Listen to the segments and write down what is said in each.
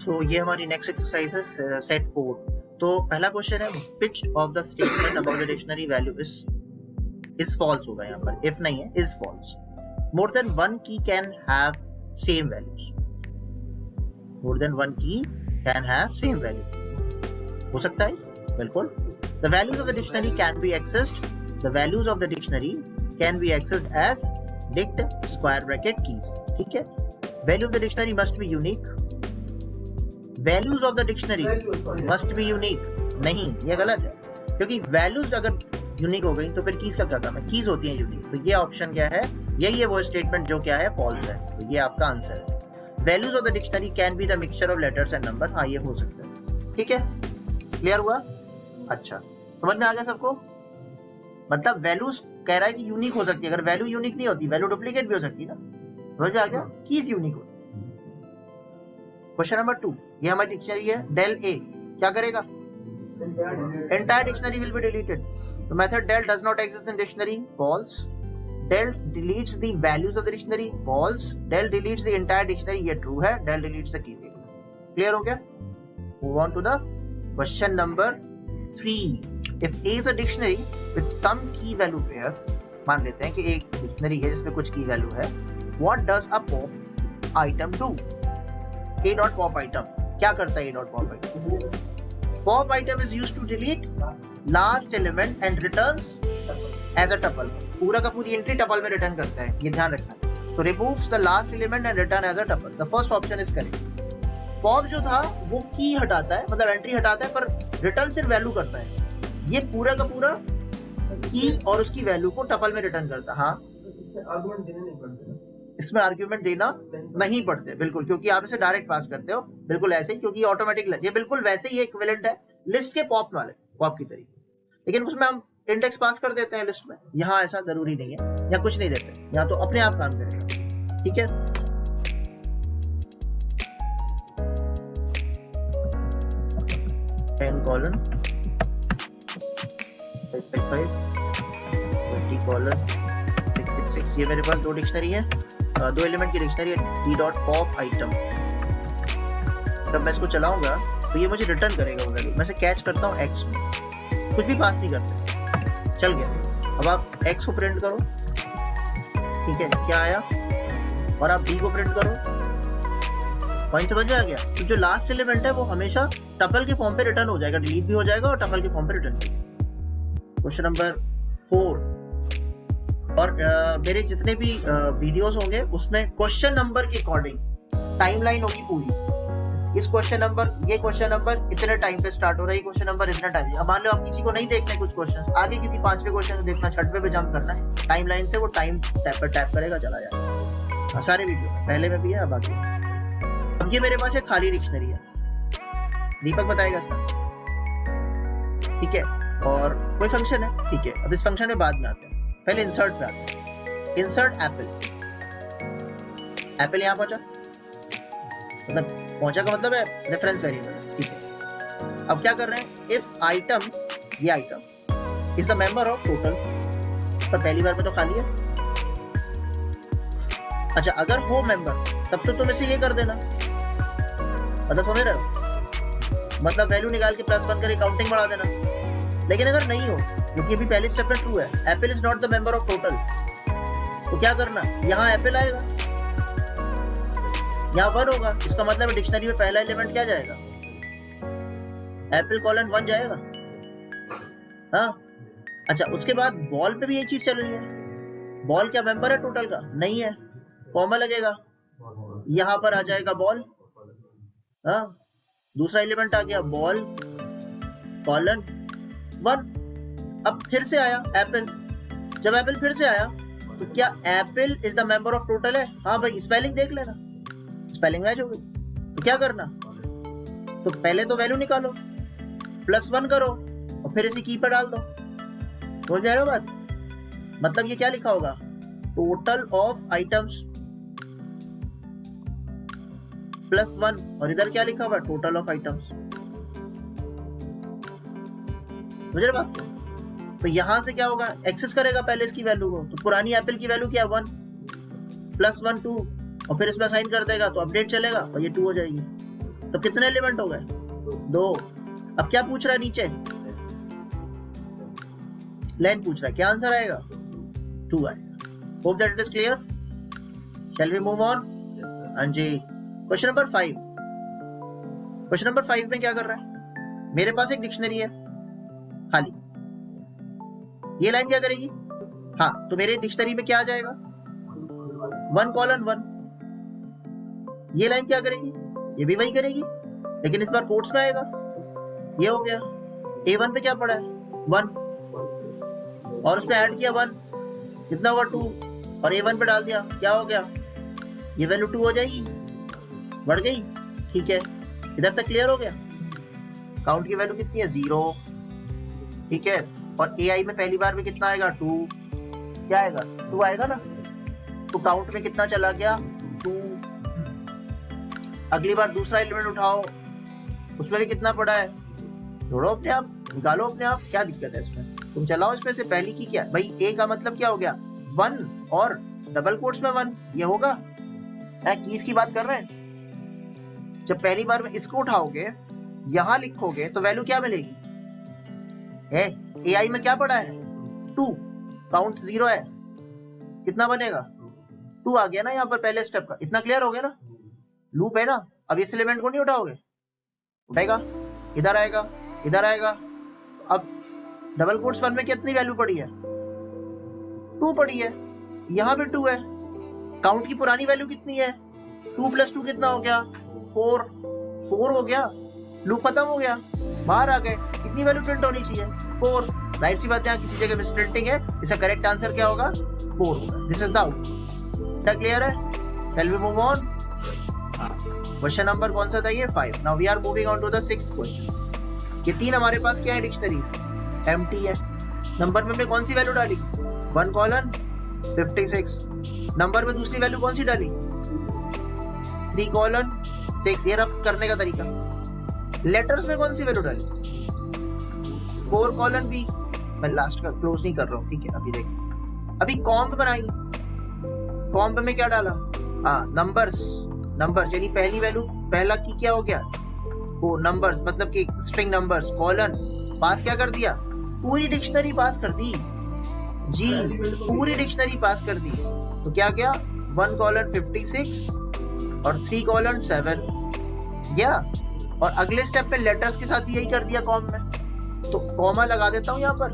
सो ये हमारी next exercise है सेट 4। तो पहला क्वेश्चन है which of the statement about the dictionary value is false होगा यहाँ पर, इफ नहीं है is false. More than one key can have same values, more than one key can have same value हो सकता है बिल्कुल। The values of the dictionary can be accessed, the values of the dictionary can be accessed as dict square bracket keys, ठीक है। Value of the dictionary must be unique, values of the dictionary must be unique, नहीं ये गलत है, क्योंकि values अगर unique हो गई तो फिर कीज का क्या काम है, कीज होती है यूनिक। तो ये ऑप्शन क्या है, यही है वो स्टेटमेंट जो क्या है फॉल्स है, तो ये आपका आंसर है। Values of the dictionary can be the mixture of letters and number, हाँ ये हो सकता है, ठीक है। क्लियर हुआ? अच्छा समझ में आ गया सबको? मतलब वैल्यूज कह रहा है कि यूनिक हो सकती है, अगर वैल्यू यूनिक नहीं होती वैल्यू डुप्लीकेट भी हो सकती है ना, समझ में आ गया? कीज यूनिक होती। क्वेश्चन नंबर 2, ये हमारी डिक्शनरी है, del A क्या करेगा, entire dictionary will be deleted. The method del does not exist in dictionary, false. Del deletes the values of the dictionary, false. Del deletes the entire dictionary, ये true है, del deletes the key value. Clear हो गया? Move on to the question number 3. If A is a dictionary with some key value pair, मान लेते हैं कि एक dictionary है जिसमें कुछ की वैल्यू है, what does a pop item do? A dot pop item क्या करता है? A dot pop item, pop item is used to delete last element and returns as a tuple. पूरा का पूरी एंट्री टपल में रिटर्न करता है, ये ध्यान रखना। तो removes the last element and return as a tuple. The first option is correct. pop जो था वो की हटाता है, मतलब एंट्री हटाता है, पर रिटर्न सिर्फ वैल्यू करता है। ये पूरा का पूरा की और उसकी वैल्यू को टपल में रिटर्न करता है। हाँ इसमें आर्ग्यूमेंट देना नहीं पड़ते बिल्कुल, क्योंकि आप इसे डायरेक्ट पास करते हो बिल्कुल ऐसे ही, क्योंकि ऑटोमेटिक ये बिल्कुल वैसे ही इक्विवेलेंट है लिस्ट के पॉप वाले पॉप की तरीके, लेकिन उसमें हम इंडेक्स पास कर देते हैं लिस्ट में। यहाँ ऐसा जरूरी नहीं है, यहाँ कुछ नहीं देते, यहाँ तो अपने आप काम करेगा, ठीक है। कॉलन 20 कॉलन 666, ये मेरे पास दो डिक्शनरी है, दो एलिमेंट की डिक्शनरी है, डी डॉट पॉप आइटम। जब मैं इसको चलाऊंगा तो ये मुझे रिटर्न करेगा वो वैल्यू। मैं इसे कैच करता हूँ एक्स में, कुछ भी पास नहीं करते, चल गया। अब आप एक्स को प्रिंट करो, ठीक है, क्या आया, और आप डी को प्रिंट करो, पॉइंट समझ में आ गया। तो जो लास्ट एलिमेंट है वो हमेशा टपल के फॉर्म पे रिटर्न हो जाएगा, डिलीट भी हो जाएगा और टपल के फॉर्म पे रिटर्न भी। क्वेश्चन नंबर 4, और मेरे जितने भी वीडियोस होंगे उसमें क्वेश्चन नंबर के अकॉर्डिंग टाइमलाइन होगी पूरी। इस क्वेश्चन नंबर, ये क्वेश्चन नंबर इतने टाइम पे स्टार्ट हो रहा है, क्वेश्चन नंबर इतना टाइम। अब मान लो आप किसी को नहीं देखना कुछ क्वेश्चन, आगे किसी 5वें क्वेश्चन को देखना, 6वें पे जंप करना है, टाइमलाइन से वो टाइम टैप पर टैप करेगा, चला जाएगा। सारे वीडियो पहले में भी है, अब आगे। अब ये मेरे पास एक खाली डिक्शनरी है, दीपक बताएगा इसका, ठीक है, और कोई फंक्शन है, ठीक है। अब इस फंक्शन में बाद में आते हैं, पहले इंसर्ट पे आते हैं। इंसर्ट एप्पल, एप्पल यहाँ पहुंचा, मतलब पहुंचा का मतलब है रेफरेंस वेरिएबल, ठीक है। अब क्या कर रहे हैं, इफ आइटम, ये item is the member of total, पर पहली बार में तो खाली है। अच्छा अगर हो मेंबर तब तो तुम इसे ये कर देना, मतलब समझ रहे हो, मतलब वैल्यू निकाल के +1 करके काउंटिंग बढ़ा देना। लेकिन अगर नहीं हो, क्योंकि अभी पहले स्टेप में ट्रू है, Apple is not the member of total, तो क्या करना, यहाँ एप्पल आएगा, यहाँ 1 होगा, इसका मतलब डिक्शनरी में पहला एलिमेंट क्या जाएगा, एप्पल कॉलन 1 जाएगा। हाँ अच्छा, उसके बाद बॉल पे भी ये चीज चल रही है, बॉल क्या मेंबर है टोटल का, नहीं है, कॉमा लगेगा, यहाँ पर आ जाएगा बॉल। हाँ दूसरा एलिमेंट आ गया बॉल कॉलन 1। अब फिर से आया एप्पल, जब एप्पल फिर से आया तो क्या Apple is the member of total है? हाँ भाई, स्पेलिंग देख लेना, स्पेलिंग मैच हो गई। तो क्या करना, तो पहले तो वैल्यू निकालो, +1 करो और फिर इसी की पर डाल दो, हो जाएगा बात। मतलब ये क्या लिखा होगा, टोटल ऑफ आइटम्स +1, और इधर क्या लिखा हुआ, टोटल ऑफ आइटम्स, मुझे बात। तो यहां से क्या होगा, एक्सेस करेगा पहले इसकी वैल्यू को, तो पुरानी एप्पल की वैल्यू क्या 1 +1 2, और फिर इसमें असाइन कर देगा तो अपडेट चलेगा और ये 2 हो जाएगी। तो कितने एलिमेंट हो गए? 2। अब क्या पूछ रहा है नीचे? लेन पूछ रहा है, क्या आंसर आएगा? 2 आएगा। Hope that it is clear. Shall we move on? हाँ जी। Question number 5। क्वेश्चन नंबर 5 में क्या कर रहा है? मेरे पास एक डिक्शनरी है खाली, ये लाइन क्या करेगी? हाँ, तो मेरे डिक्शनरी में क्या आ जाएगा? 1:1। ये लाइन क्या करेगी? ये भी वही करेगी, लेकिन इस बार कोट्स में आएगा। ये हो गया। A1 पे क्या पड़ा है? 1, और उसमें ऐड किया 1, कितना होगा? 2, और A1 पे डाल दिया, क्या हो गया? ये वैल्यू 2 हो जाएगी, बढ़ गई। ठीक है, इधर तक क्लियर हो गया। काउंट की वैल्यू कितनी है? 0। ठीक है, और AI में पहली बार में कितना आएगा? 2। क्या आएगा? 2 आएगा ना। तो काउंट में कितना चला गया? 2। अगली बार दूसरा एलिमेंट उठाओ, उसमें भी कितना पड़ा है? जोड़ो अपने आप, निकालो अपने आप, क्या दिक्कत है इसमें? तुम चलाओ इसमें से। पहली की क्या भाई? A का मतलब क्या हो गया? 1 और डबल कोट्स में 1, ये होगा। कीज की बात कर रहे हैं। जब पहली बार में इसको उठाओगे, यहां लिखोगे, तो वैल्यू क्या मिलेगी? AI में क्या पड़ा है? 2। काउंट 0 है, कितना बनेगा? 2 आ गया ना यहाँ पर पहले स्टेप का। इतना क्लियर हो गया ना? लूप है ना। अब इस एलिमेंट को नहीं उठाओगे, उठाएगा, इधर आएगा, इधर आएगा। अब डबल कोट्स 1 में कितनी वैल्यू पड़ी है? 2 पड़ी है, यहाँ भी 2 है। काउंट की पुरानी वैल्यू कितनी है? 2 + 2 कितना हो गया? 4 हो गया। लूप खत्म हो गया, बाहर आ गए। कितनी वैल्यू प्रिंट होनी चाहिए? 4। जाहिर सी बात है, यहाँ किसी जगह मिस प्रिंटिंग है। इसका करेक्ट आंसर क्या होगा? 4 होगा। This is the out. Clear है? Shall we move on? Question number कौन सा था ये? 5। Now we are moving on to the 6th question. ये 3 हमारे पास क्या है? डिक्शनरीज एम्प्टी है। नंबर में हमने कौन सी वैल्यू डाली? 1:56। नंबर में दूसरी वैल्यू कौन सी डाली? 3:6। ये रफ करने का तरीका। लेटर्स में कौन सी वैल्यू डाली? 4:B। मैं लास्ट का क्लोज नहीं कर रहा हूँ, ठीक है? अभी देखिए, अभी कॉम्ब बनाई। कॉम्ब में क्या डाला? हाँ, नंबर्स यानी पहली वैल्यू, पहला की क्या हो गया? वो नंबर्स, मतलब कि स्ट्रिंग नंबर्स, कॉलन पास क्या कर दिया? पूरी डिक्शनरी पास कर दी जी, पूरी डिक्शनरी पास कर दी। तो क्या क्या? 1:56 और 3:7 या, और अगले स्टेप पे लेटर्स के साथ यही कर दिया कॉम में। तो कॉमा लगा देता हूं यहाँ पर।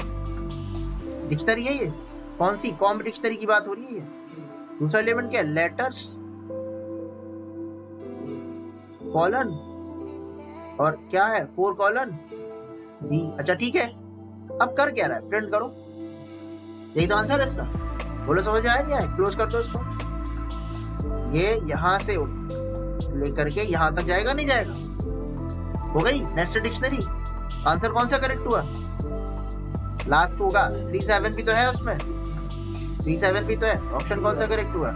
डिक्शनरी है ये, कौन सी? कॉम डिक्शनरी की बात हो रही है ये। दूसरा एलिमेंट क्या है? लेटर्स, कॉलन, और क्या है? 4:B। अच्छा ठीक है, अब कर क्या रहा है? प्रिंट करो, यही तो आंसर है इसका। बोलो समझ में आया क्या है? क्लोज कर दो इसको। ये यहां से लेकर के यहां तक जाएगा, नहीं जाएगा? हो गई नेस्टेड डिक्शनरी। आंसर कौन सा करेक्ट हुआ? लास्ट होगा। 3:7 भी तो है उसमें, 3:7 भी तो है। ऑप्शन कौन सा करेक्ट हुआ?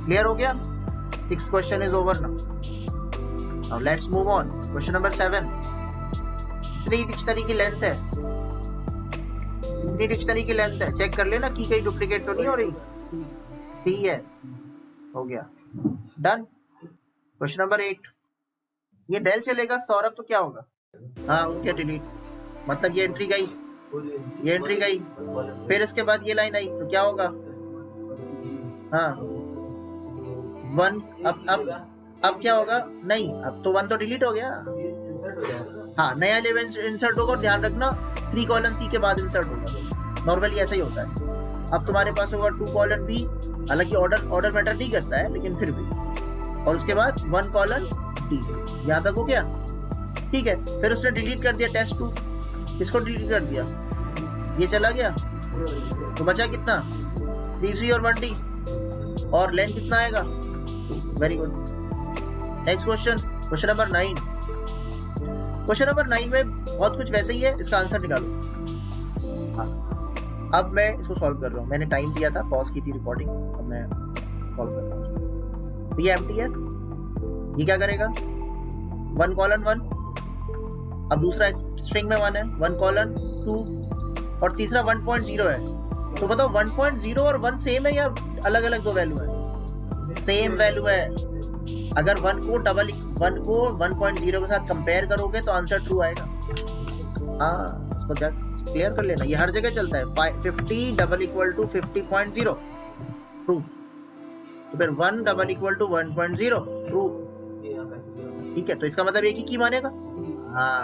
क्लियर हो गया? 6th question is over now. Now let's move on. Question number 7। कितनी डिक्शनरी की लेंथ है? कितनी डिक्शनरी की लेंथ है? चेक कर लेना की कहीं डुप्लीकेट तो नहीं हो रही। 3 है, हो गया, डन। Question number 8। ये डेल चलेगा सौरभ, तो क्या होगा? हाँ, क्या डिलीट, मतलब ये एंट्री गई, ये एंट्री गई, फिर इसके बाद ये लाइन आई, तो क्या होगा? हाँ 1। अब क्या होगा? नहीं, अब तो 1 तो डिलीट हो गया। हाँ, नया एलिमेंट इंसर्ट होगा, और ध्यान रखना 3:C के बाद इंसर्ट होगा। नॉर्मली ऐसा ही होता है। अब तुम्हारे पास होगा 2:B, हालांकि ऑर्डर मैटर नहीं करता है, लेकिन फिर भी, और उसके बाद 1:D। यहाँ तक हो गया, ठीक है। फिर उसने डिलीट कर दिया टेस्ट 2, इसको डिलीट कर दिया, ये चला गया, तो बचा कितना? 3C और 1D, और लेंथ कितना आएगा? Very good. Next question, question number 9। Question number 9 में बहुत कुछ वैसे ही है, इसका आंसर निकालो। हाँ, अब मैं इसको सॉल्व कर रहा हूँ। मैंने टाइम दिया था, पॉज की थी रिकॉर्डिंग, अब मैं सॉल्व कर रहा हूँ। तो ये एम्प्टी है, ये क्या करेगा? 1:1। अब दूसरा स्ट्रिंग में 1 है, 1:2, और तीसरा 1.0 है। तो बताओ 1.0 और 1 सेम है या अलग अलग दो वैल्यू है? सेम वैल्यू है। अगर 1 को 1.0 के साथ कंपेयर करोगे तो आंसर ट्रू आएगा। हाँ, इसको क्लियर कर लेना, ये हर जगह चलता है। 50 = 50.0 ट्रू, तो फिर 1 = 1.0 ट्रू। ठीक है, तो इसका मतलब एक ही की मानेगा। हाँ,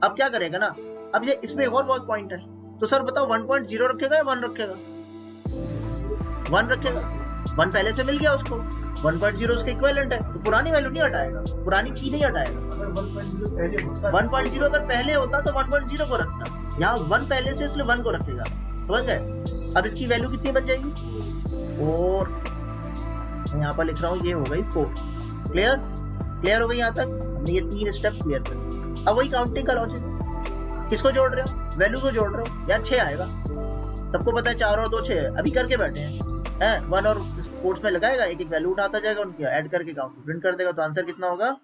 अब क्या करेगा ना, अब ये इसमें एक और बहुत पॉइंट है। तो सर बताओ 1.0 रखेगा या 1 रखेगा? 1 रखेगा, 1 पहले से मिल गया उसको, 1.0 उसके इक्विवेलेंट है, तो पुरानी वैल्यू नहीं हटाएगा, पुरानी की नहीं हटाएगा। 1.0 अगर पहले होता तो 1.0 को रखता, यहाँ 1 पहले से इसलिए 1 को रखेगा। समझ गए? अब इसकी वैल्यू कितनी बन जाएगी? 4। यहाँ पर लिख रहा हूँ, ये हो गई 4। क्लियर हो गई यहाँ तक? हमने ये 3 स्टेप क्लियर कर दिए। अब वही काउंटिंग का लॉजिक, किसको जोड़ रहे हो? वैल्यू को जोड़ रहे हो यार। 6 आएगा, सबको पता है 4 और 2 6, अभी करके बैठे हैं 1 और कोट्स में लगाएगा, एक एक वैल्यू उठाता जाएगा, उनकी ऐड करके काउंट प्रिंट कर देगा, तो आंसर कितना होगा?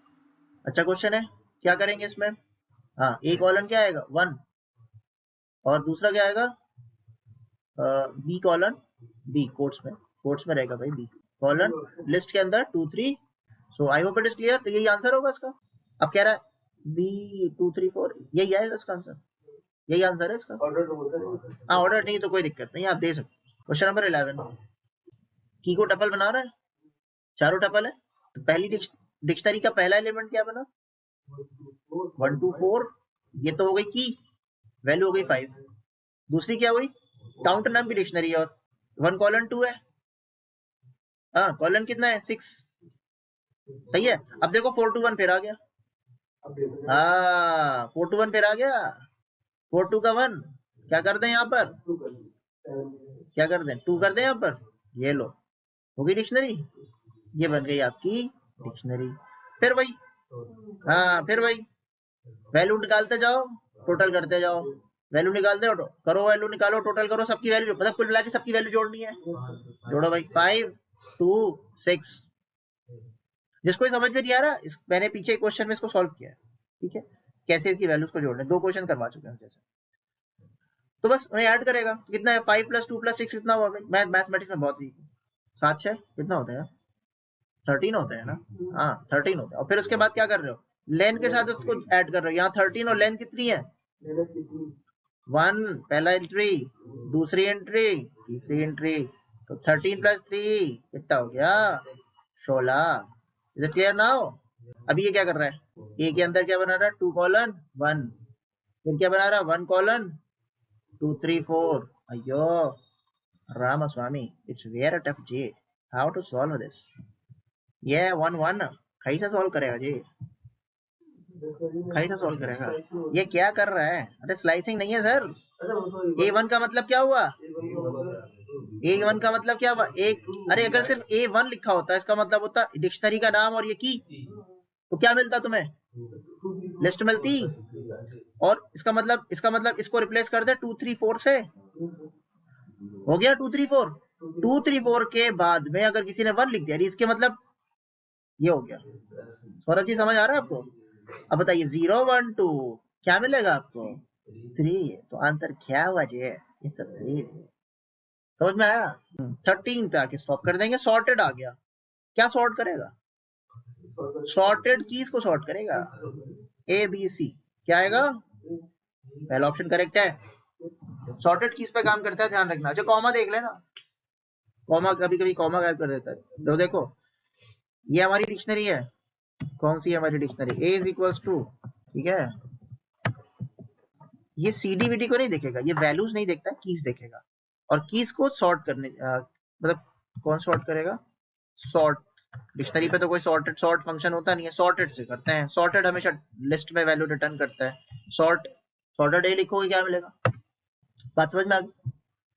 अच्छा क्वेश्चन है, क्या करेंगे इसमें? हाँ, एक कॉलन क्या आएगा? 1, और दूसरा क्या आएगा? बी कॉलन, बी कोट्स में रहेगा भाई, बी कॉलन लिस्ट के अंदर 2 3। So I hope it is clear. तो यही आंसर होगा इसका। अब कह रहा है बी 2 3 4, यही आएगा इसका आंसर, यही आंसर है इसका। हाँ, ऑर्डर नहीं तो कोई दिक्कत नहीं, आप दे सकते। क्वेश्चन नंबर 11, की को टपल बना रहा है, चारों टपल है, तो पहली डिक्शनरी का पहला एलिमेंट क्या बना? 1 2 4, ये तो हो गई की, वैल्यू हो गई 5। दूसरी क्या हुई? काउंट नाम की डिक्शनरी, और 1 कॉलन 2 है। हाँ, कॉलन कितना है? 6। सही है। अब देखो 4 2 1 फिर आ गया। हाँ, 4 2 1 फिर आ गया, 4 2 का 1, क्या कर दें यहाँ पर? क्या कर दें? 2 कर दें यहाँ पर। ये लो, हो गई डिक्शनरी, ये बन गई आपकी डिक्शनरी। फिर वही, हाँ फिर वही, वैल्यू निकालते जाओ, टोटल करते जाओ, वैल्यू निकालते हो, करो वैल्यू निकालो, टोटल करो, सबकी वैल्यू, मतलब कुल मिला के सबकी वैल्यू जोड़नी है, जोड़ो भाई। 5 2 6। जिसको समझ में नहीं आ रहा, मैंने पीछे क्वेश्चन में इसको सॉल्व किया है। ठीक है, कैसे इसकी वैल्यूज को जोड़ने, 2 क्वेश्चन करवा चुके हैं जैसे। तो बस उन्हें ऐड करेगा, कितना है? 5 + 2 + 6 कितना हुआ भाई? मैथमेटिक्स में बहुत वीक है। 7 6 कितना होता है? 13 होता है ना? हाँ 13 होता है। और फिर उसके बाद क्या कर रहे हो? लेन के साथ उसको ऐड कर रहे हो। यहाँ 13 और लेन कितनी है? 1 पहला एंट्री, दूसरी एंट्री, तीसरी एंट्री, तो 13 + 3 कितना हो गया? 16। Is it clear now? अभी ये क्या कर रहा है? ए के अंदर क्या बना रहा है? 2 कॉलन 1, फिर क्या बना रहा है? 1 कॉलन 2 3 4। अयो रामास्वामी, इट्स वेरी टफ जी, हाउ टू सॉल्व दिस? ये 1 1 कैसे सॉल्व करेगा जी? कैसे सॉल्व करेगा? ये क्या कर रहा है? अरे स्लाइसिंग नहीं है सर। A1 का मतलब क्या हुआ? A1 का मतलब क्या हुआ? एक, अरे अगर सिर्फ A1 लिखा होता इसका मतलब होता डिक्शनरी का नाम और ये की, तो क्या मिलता तुम्हें? लिस्ट मिलती। और इसका मतलब इसको रिप्लेस कर दे 2 3 4 से, हो गया 2 3 4। 2 3 4 के बाद में अगर किसी ने 1 लिख दिया, इसके मतलब ये हो गया। सौरभ जी समझ आ रहा है आपको? अब बताइए 0 1 2 क्या मिलेगा आपको? 3। तो आंसर क्या हुआ जी? इट्स 3। समझ में आया? 13 पे आके स्टॉप कर देंगे। सॉर्टेड आ गया, क्या सॉर्ट करेगा? सॉर्टेड कीज को सॉर्ट करेगा। ABC क्या आएगा? पहला ऑप्शन करेक्ट है। सॉर्टेड कीज पे काम करता है, ध्यान रखना। जो कॉमा देख लेना, कॉमा कभी कभी कॉमा गायब कर देता है। तो देखो ये हमारी डिक्शनरी है, कौन सी है हमारी डिक्शनरी? A = 2। ठीक है, ये CDVD को नहीं देखेगा, ये वैल्यूज नहीं देखता, कीज देखेगा। और कीज को सॉर्ट करने मतलब कौन सॉर्ट करेगा? सॉर्ट। डिक्शनरी पे तो कोई सॉर्ट फंक्शन होता नहीं है, सॉर्टेड से करते हैं। सॉर्टेड हमेशा लिस्ट में वैल्यू रिटर्न करता है। सॉर्टेड A लिखोगे क्या मिलेगा? बात समझ में आ गई?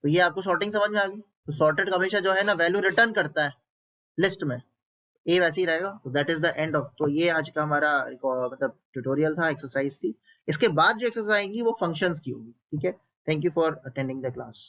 तो ये आपको सॉर्टिंग समझ में आ गई। तो सॉर्टेड हमेशा जो है ना वैल्यू रिटर्न करता है लिस्ट में, ए वैसे ही रहेगा। तो that is the end of, तो ये आज का हमारा मतलब ट्यूटोरियल था, एक्सरसाइज थी। इसके बाद जो एक्सरसाइज आएंगी वो फंक्शंस की होगी। ठीक है, thank you for attending the class.